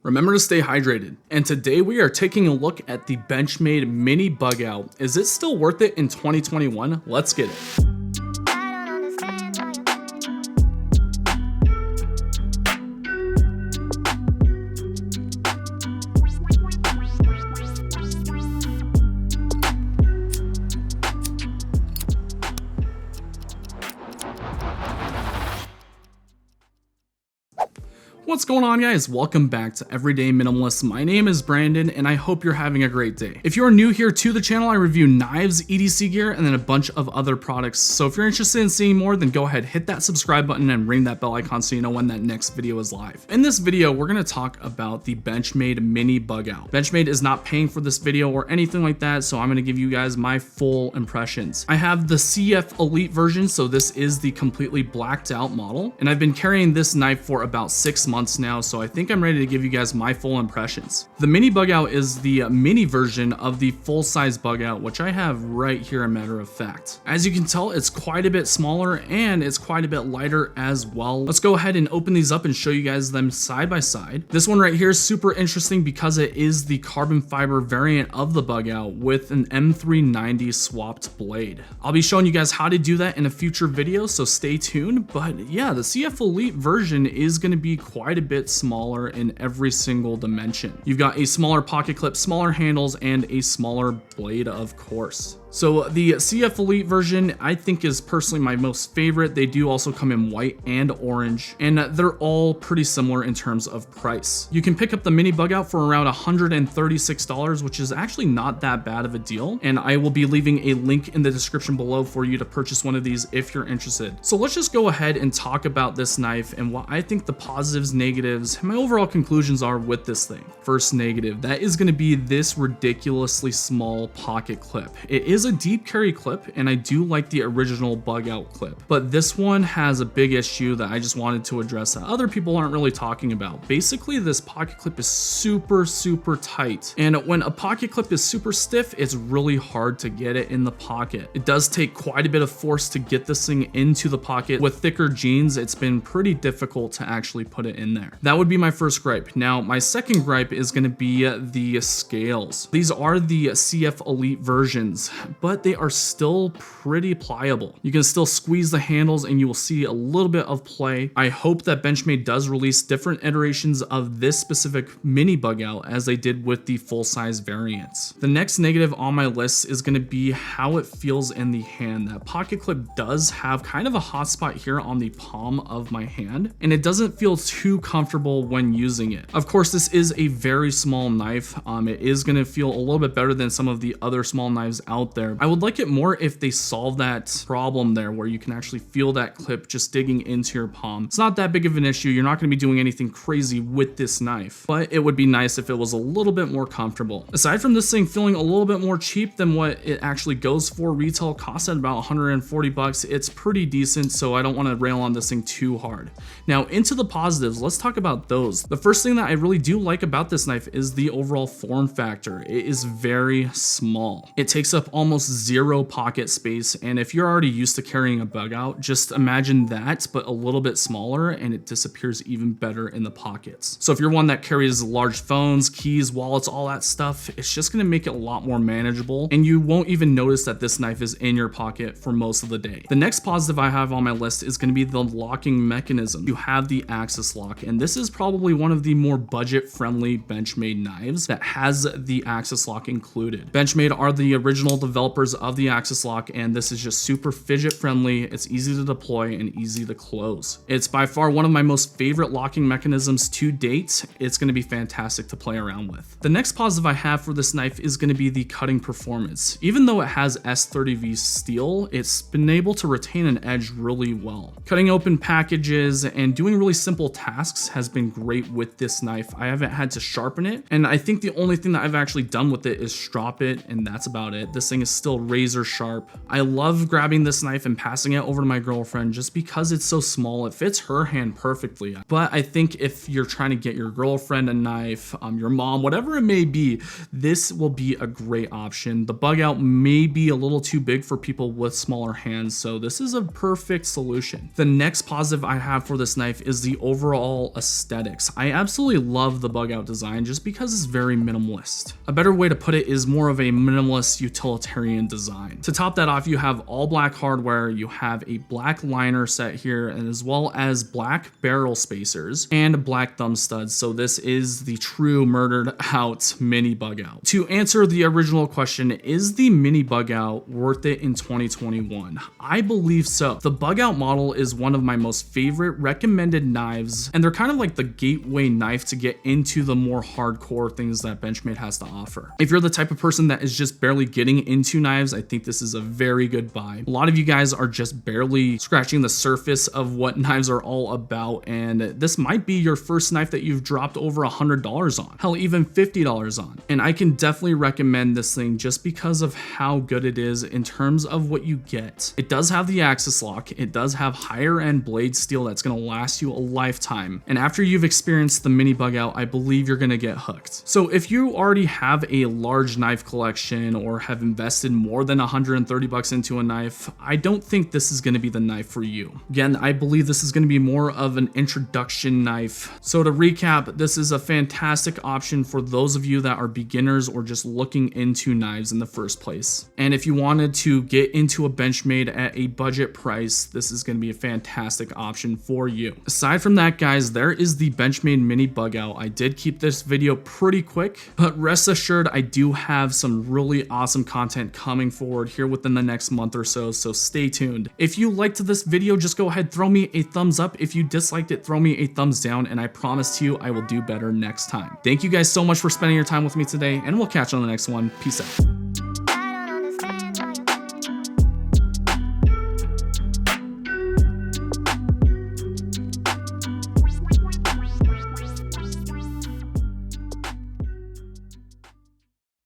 Remember to stay hydrated. And today we are taking a look at the Benchmade Mini Bugout. Is it still worth it in 2021? Let's get it. What's going on, guys? Welcome back to Everyday Minimalist. My name is Brandon and I hope you're having a great day. If you're new here to the channel, I review knives, EDC gear, and then a bunch of other products. So if you're interested in seeing more, then go ahead, hit that subscribe button and ring that bell icon so you know when that next video is live. In this video, we're going to talk about the Benchmade Mini Bugout. Benchmade is not paying for this video or anything like that, so I'm going to give you guys my full impressions. I have the CF Elite version, so this is the completely blacked out model, and I've been carrying this knife for about 6 months now, so I think I'm ready to give you guys my full impressions. The Mini Bugout is the mini version of the full-size Bugout, which I have right here, a matter of fact. As you can tell, it's quite a bit smaller and it's quite a bit lighter as well. Let's go ahead and open these up and show you guys them side by side. This one right here is super interesting because it is the carbon fiber variant of the Bugout with an M390 swapped blade. I'll be showing you guys how to do that in a future video, so stay tuned. But yeah, the CF Elite version is going to be quite a bit smaller in every single dimension. You've got a smaller pocket clip, smaller handles, and a smaller blade, of course. So the CF Elite version I think is personally my most favorite. They do also come in white and orange, and they're all pretty similar in terms of price. You can pick up the Mini Bugout for around $136, which is actually not that bad of a deal, and I will be leaving a link in the description below for you to purchase one of these if you're interested. So let's just go ahead and talk about this knife and what I think the positives, negatives, and my overall conclusions are with this thing. First negative, that is going to be this ridiculously small pocket clip. It is a deep carry clip, and I do like the original Bugout clip, but this one has a big issue that I just wanted to address that other people aren't really talking about. Basically, this pocket clip is super tight, and when a pocket clip is super stiff, it's really hard to get it in the pocket. It does take quite a bit of force to get this thing into the pocket. With thicker jeans, it's been pretty difficult to actually put it in there. That would be my first gripe. Now, my second gripe is going to be the scales. These are the CF Elite versions, but they are still pretty pliable. You can still squeeze the handles and you will see a little bit of play. I hope that Benchmade does release different iterations of this specific Mini Bugout as they did with the full-size variants. The next negative on my list is going to be how it feels in the hand. That pocket clip does have kind of a hot spot here on the palm of my hand, and it doesn't feel too comfortable when using it. Of course, this is a very small knife. It is going to feel a little bit better than some of the other small knives out there. I would like it more if they solve that problem there where you can actually feel that clip just digging into your palm. It's not that big of an issue. You're not going to be doing anything crazy with this knife, but it would be nice if it was a little bit more comfortable. Aside from this thing feeling a little bit more cheap than what it actually goes for, retail costs at about 140 bucks. It's pretty decent, so I don't want to rail on this thing too hard. Now, into the positives, let's talk about those. The first thing that I really do like about this knife is the overall form factor. It is very small. It takes up almost zero pocket space, and if you're already used to carrying a Bugout, just imagine that but a little bit smaller, and it disappears even better in the pockets. So if you're one that carries large phones, keys, wallets, all that stuff, it's just going to make it a lot more manageable, and you won't even notice that this knife is in your pocket for most of the day. The next positive I have on my list is going to be the locking mechanism. You have the axis lock, and this is probably one of the more budget-friendly Benchmade knives that has the axis lock included. Benchmade are the original developers of the axis lock, and this is just super fidget friendly. It's easy to deploy and easy to close. It's by far one of my most favorite locking mechanisms to date. It's going to be fantastic to play around with. The next positive I have for this knife is going to be the cutting performance. Even though it has S30V steel, it's been able to retain an edge really well. Cutting open packages and doing really simple tasks has been great with this knife. I haven't had to sharpen it, and I think the only thing that I've actually done with it is strop it, and that's about it. This thing is is still razor sharp. I love grabbing this knife and passing it over to my girlfriend just because it's so small. It fits her hand perfectly. But I think if you're trying to get your girlfriend a knife, your mom, whatever it may be, this will be a great option. The Bugout may be a little too big for people with smaller hands, so this is a perfect solution. The next positive I have for this knife is the overall aesthetics. I absolutely love the Bugout design just because it's very minimalist. A better way to put it is more of a minimalist utilitarian design. To top that off, you have all black hardware, you have a black liner set here, and as well as black barrel spacers and black thumb studs. So this is the true murdered out Mini Bugout. To answer the original question, is the Mini Bugout worth it in 2021? I believe so. The Bugout model is one of my most favorite recommended knives, and they're kind of like the gateway knife to get into the more hardcore things that Benchmade has to offer. If you're the type of person that is just barely getting into knives, I think this is a very good buy. A lot of you guys are just barely scratching the surface of what knives are all about, and this might be your first knife that you've dropped over $100 on, hell, even $50 on. And I can definitely recommend this thing just because of how good it is in terms of what you get. It does have the axis lock, it does have higher end blade steel that's gonna last you a lifetime, and after you've experienced the Mini Bugout, I believe you're gonna get hooked. So if you already have a large knife collection or have invested more than $130 into a knife, I don't think this is gonna be the knife for you. Again, I believe this is gonna be more of an introduction knife. So to recap, this is a fantastic option for those of you that are beginners or just looking into knives in the first place. And if you wanted to get into a Benchmade at a budget price, this is gonna be a fantastic option for you. Aside from that, guys, there is the Benchmade Mini Bugout. I did keep this video pretty quick, but rest assured I do have some really awesome content coming forward here within the next month or so stay tuned. If you liked this video, just go ahead, throw me a thumbs up. If you disliked it, throw me a thumbs down, and I promise to you I will do better next time. Thank you guys so much for spending your time with me today, and we'll catch you on the next one. Peace out.